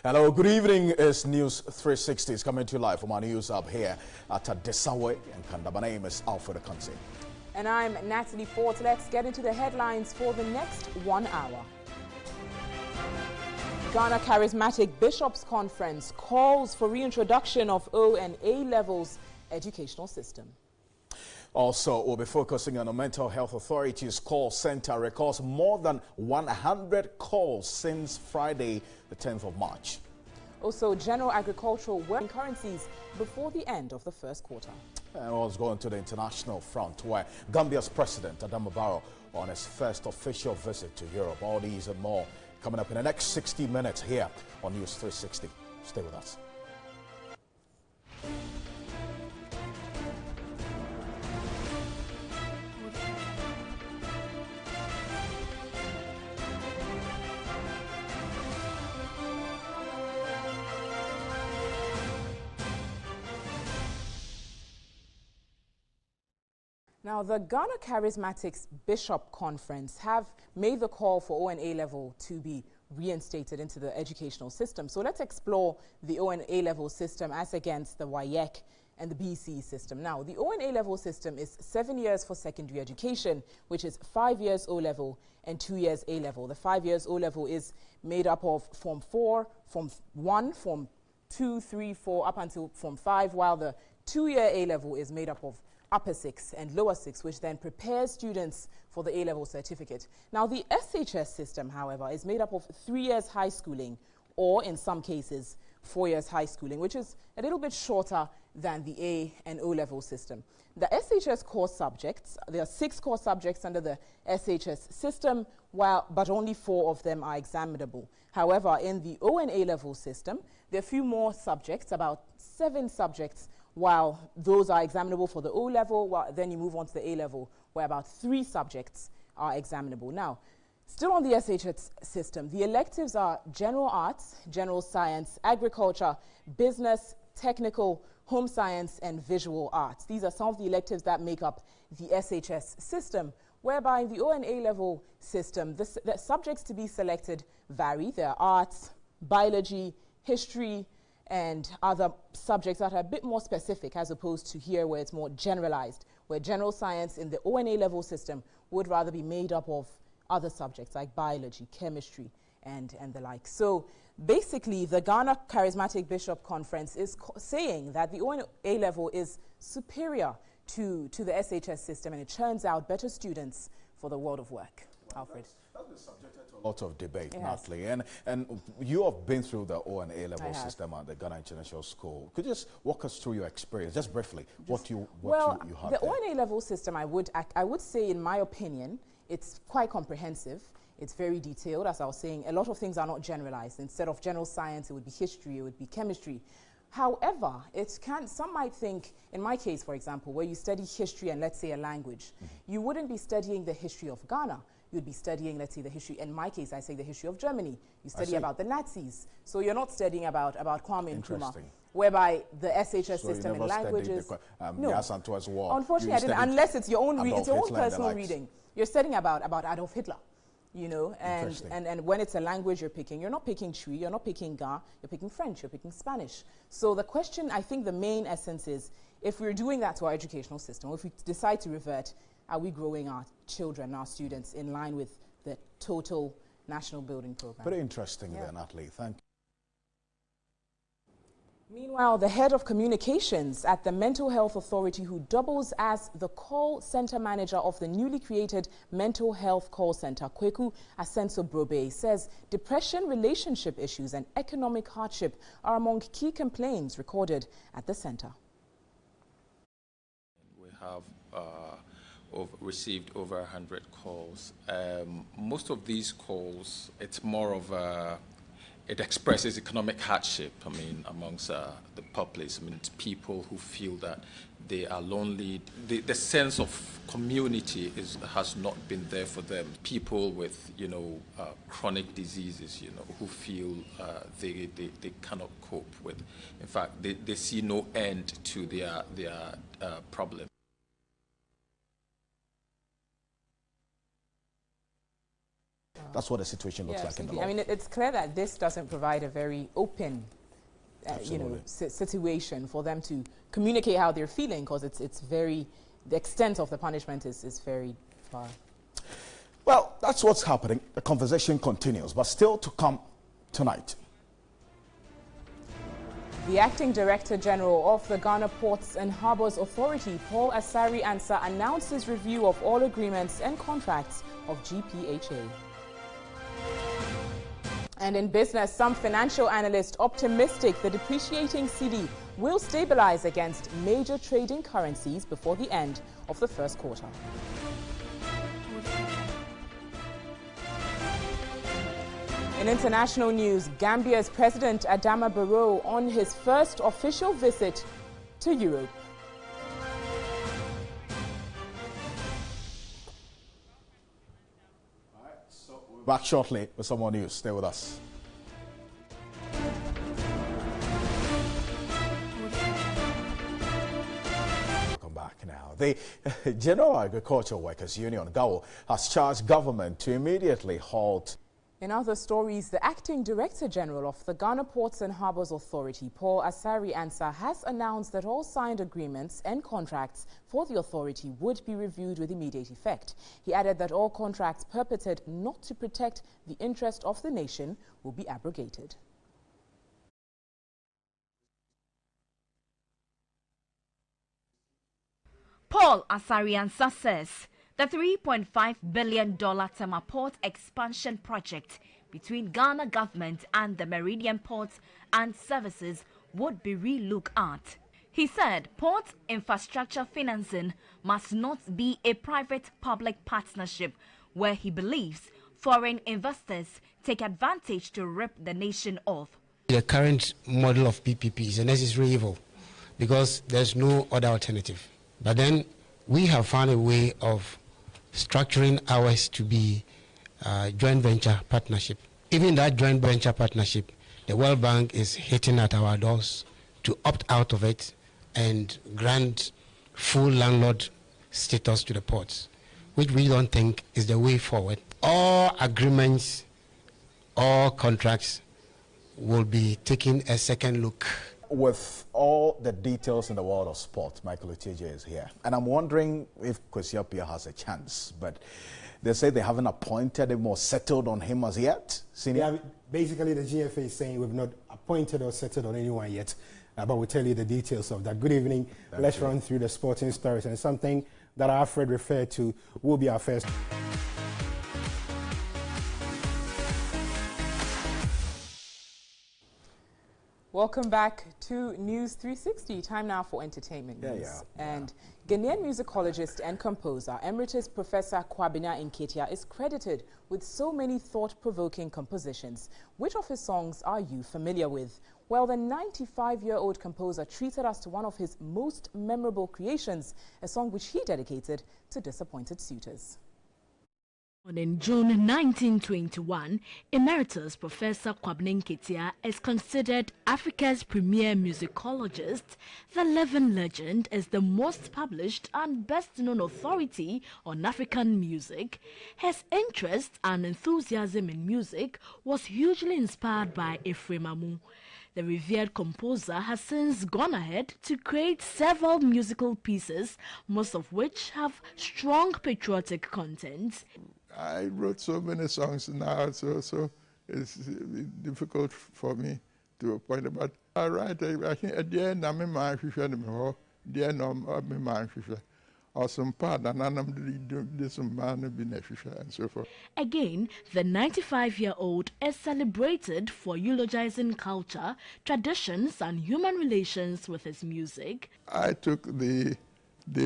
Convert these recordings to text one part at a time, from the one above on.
Hello, good evening. It's News 360. It's coming to you live from our news hub here at Desawe and Kanda. My name is Alfred Akansi. And I'm Natalie Fort. Let's get into the headlines for the next 1 hour. Ghana Charismatic Bishops Conference calls for reintroduction of O and A levels educational system. Also, we'll be focusing on the Mental Health Authority's call center records more than 100 calls since Friday, the 10th of March. Also, general agricultural working currencies before the end of the first quarter. And we'll go into the international front, where Gambia's President Adama Barrow on his first official visit to Europe. All these and more coming up in the next 60 minutes here on News 360. Stay with us. Now, the Ghana Charismatics Bishop Conference have made the call for O and A level to be reinstated into the educational system. So let's explore the O and A level system as against the WAEC and the BC system. Now, the O and A level system is 7 years for secondary education, which is 5 years O level and 2 years A level. The 5 years O level is made up of Form 4, Form 1, Form 2, 3, 4, up until Form 5, while the 2-year A level is made up of upper 6 and lower 6, which then prepares students for the A-level certificate. Now, the SHS system, however, is made up of 3 years high schooling, or in some cases, 4 years high schooling, which is a little bit shorter than the A and O-level system. The SHS core subjects, there are 6 core subjects under the SHS system, but only 4 of them are examinable. However, in the O and A-level system, there are a few more subjects, about 7 subjects, while those are examinable for the O level, then you move on to the A level, where about 3 subjects are examinable. Now, still on the SHS system, the electives are general arts, general science, agriculture, business, technical, home science, and visual arts. These are some of the electives that make up the SHS system, whereby in the O and A level system, the subjects to be selected vary. There are arts, biology, history, and other subjects that are a bit more specific, as opposed to here where it's more generalized, where general science in the O and A level system would rather be made up of other subjects like biology, chemistry, and the like. So basically, the Ghana Charismatic Bishop Conference is saying that the O and A level is superior to the SHS system, and it churns out better students for the world of work. Well, Alfred. That's been subjected to a lot of debate, Natalie, and you have been through the O and A level system at the Ghana International School. Could you just walk us through your experience, just briefly, what you had the there? O and A level system, I would say, in my opinion, it's quite comprehensive. It's very detailed. As I was saying, a lot of things are not generalized. Instead of general science, it would be history, it would be chemistry. However, some might think, in my case, for example, where you study history and let's say a language, you wouldn't be studying the history of Ghana. You'd be studying, let's say, the history. In my case, I say the history of Germany. You study about the Nazis. So you're not studying about Kwame Nkrumah, whereby the SHS system in languages. No, unfortunately, I didn't, unless it's your own personal reading. You're studying about Adolf Hitler. You know, and when it's a language you're not picking Chui, you're not picking Ga, you're picking French, you're picking Spanish. So the question, I think the main essence is, if we're doing that to our educational system, or if we decide to revert, are we growing our children, our students, in line with the total national building program? Very interesting there, Natalie. Thank you. Meanwhile, the head of communications at the Mental Health Authority, who doubles as the call center manager of the newly created Mental Health Call Center, Kweku Asenso-Brobe, says depression, relationship issues, and economic hardship are among key complaints recorded at the center. We have received over 100 calls. Most of these calls, it's more of it expresses economic hardship, amongst the populace. It's people who feel that they are lonely. The sense of community has not been there for them. People with, chronic diseases, who feel they cannot cope with. In fact, they see no end to their problem. That's what the situation looks like in the law. I mean, it's clear that this doesn't provide a very open situation for them to communicate how they're feeling, because it's very, the extent of the punishment is very far. Well, that's what's happening. The conversation continues, but still to come tonight. The Acting Director General of the Ghana Ports and Harbours Authority, Paul Asari Ansah, announced his review of all agreements and contracts of GPHA. And in business, some financial analysts optimistic the depreciating cedi will stabilize against major trading currencies before the end of the first quarter. In international news, Gambia's President Adama Barrow on his first official visit to Europe. All right, so we're back shortly with some more news. Stay with us. Welcome back now. The General Agricultural Workers Union, GAWO, has charged government to immediately halt. In other stories, the Acting Director General of the Ghana Ports and Harbours Authority, Paul Asari Ansah, has announced that all signed agreements and contracts for the authority would be reviewed with immediate effect. He added that all contracts purported not to protect the interest of the nation will be abrogated. Paul Asari Ansah says the $3.5 billion Tema Port expansion project between Ghana government and the Meridian Ports and Services would be re-looked at. He said port infrastructure financing must not be a private-public partnership where he believes foreign investors take advantage to rip the nation off. The current model of PPP is a necessary evil because there's no other alternative. But then we have found a way of structuring ours to be a joint venture partnership. Even that joint venture partnership, the World Bank is hitting at our doors to opt out of it and grant full landlord status to the ports, which we don't think is the way forward. All agreements, all contracts will be taking a second look. With all the details in the world of sport, Michael Oteje is here. And I'm wondering if Kwesi Appiah has a chance, but they say they haven't appointed him or settled on him as yet. Yeah, basically the GFA is saying we've not appointed or settled on anyone yet, but we'll tell you the details of that. Good evening. Let's run through the sporting stories, and something that Alfred referred to will be our first. Welcome back to News 360. Time now for entertainment news. And Ghanaian musicologist and composer, Emeritus Professor Kwabena Nketia, is credited with so many thought-provoking compositions. Which of his songs are you familiar with? Well, the 95-year-old composer treated us to one of his most memorable creations, a song which he dedicated to disappointed suitors. In June 1921, Emeritus Professor Kwabena Nketia is considered Africa's premier musicologist. The living legend is the most published and best-known authority on African music. His interest and enthusiasm in music was hugely inspired by Ephraim Amu. The revered composer has since gone ahead to create several musical pieces, most of which have strong patriotic content. I wrote so many songs now, so it's difficult for me to point about. I write, I think at the end I'm in my future, the end of my future. Or some part, and I'm this man and so forth. Again, the 95-year-old is celebrated for eulogizing culture, traditions, and human relations with his music. I took the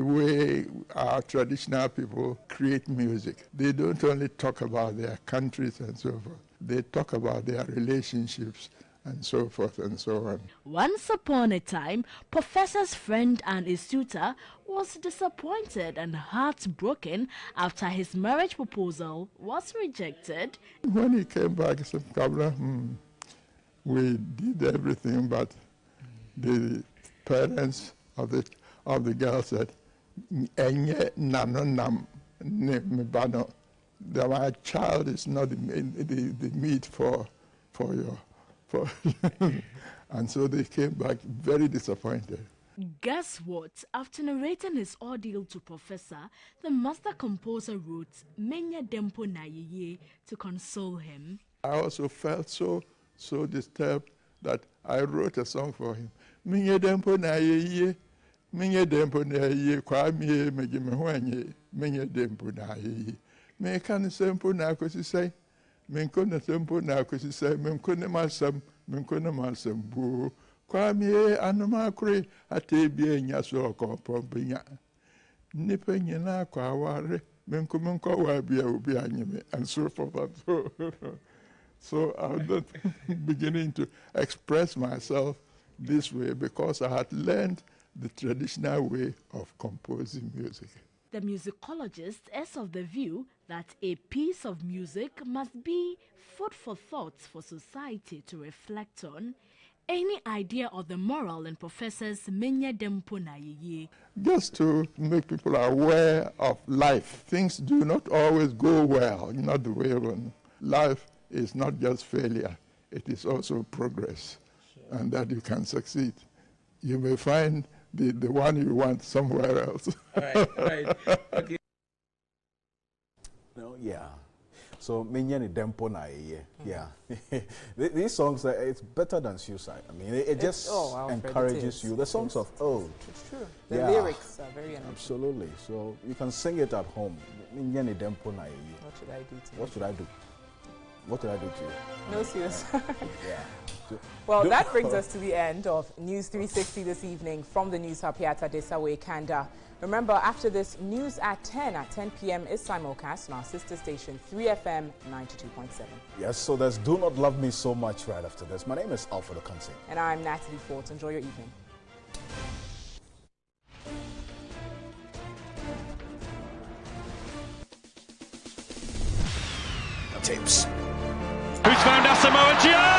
way our traditional people create music. They don't only talk about their countries and so forth. They talk about their relationships and so forth and so on. Once upon a time, Professor's friend and his tutor was disappointed and heartbroken after his marriage proposal was rejected. When he came back, he said, Kabla, we did everything, but the parents of the girl said, Enye nano nam ne mebano that my child is not the meat for and so they came back very disappointed. Guess what? After narrating his ordeal to Professor, the master composer wrote Menya Dempo na Yeye to console him. I also felt so disturbed that I wrote a song for him. Menya Dempo na Yeye, Menya Dempo na Yeye, kwa miye megime huanye, Menya Dempo na Yeye. Me kan sempo na kosi say, men kona sempo na kosi say, men kona masam bu. Kwame anumakure atebie nyaso kompompinya nipa nyina kwa ware menko wa bia obi anyeme and so forth. So I'm not beginning to express myself this way because I had learned the traditional way of composing music. The musicologist is of the view that a piece of music must be food for thought for society to reflect on. Any idea of the moral in Professor's Menya Dempo na Yeye? Just to make people aware of life. Things do not always go well, not the way around. Life is not just failure, it is also progress, and that you can succeed. You may find the one you want somewhere else. All right. Okay. No, yeah. So, Minyani Dempo na Yeye. Yeah. These songs, it's better than suicide. I mean, it just encourages you. The songs of old. It's true. The lyrics are very energetic. Absolutely. So, you can sing it at home. Minyani Dempo na Yeye. What should I do to you? What should I do? What did I do to you? No suicide. Yeah. Well, that brings us to the end of News 360 this evening from the News Hub here at Adesawe, Kanda. Remember, after this, news at 10 p.m. is simulcast on our sister station 3FM 92.7. Yes, so there's Do Not Love Me So Much right after this. My name is Alfred Okansi. And I'm Natalie Fort. Enjoy your evening. Tapes. Who's found Asamoah Gyan?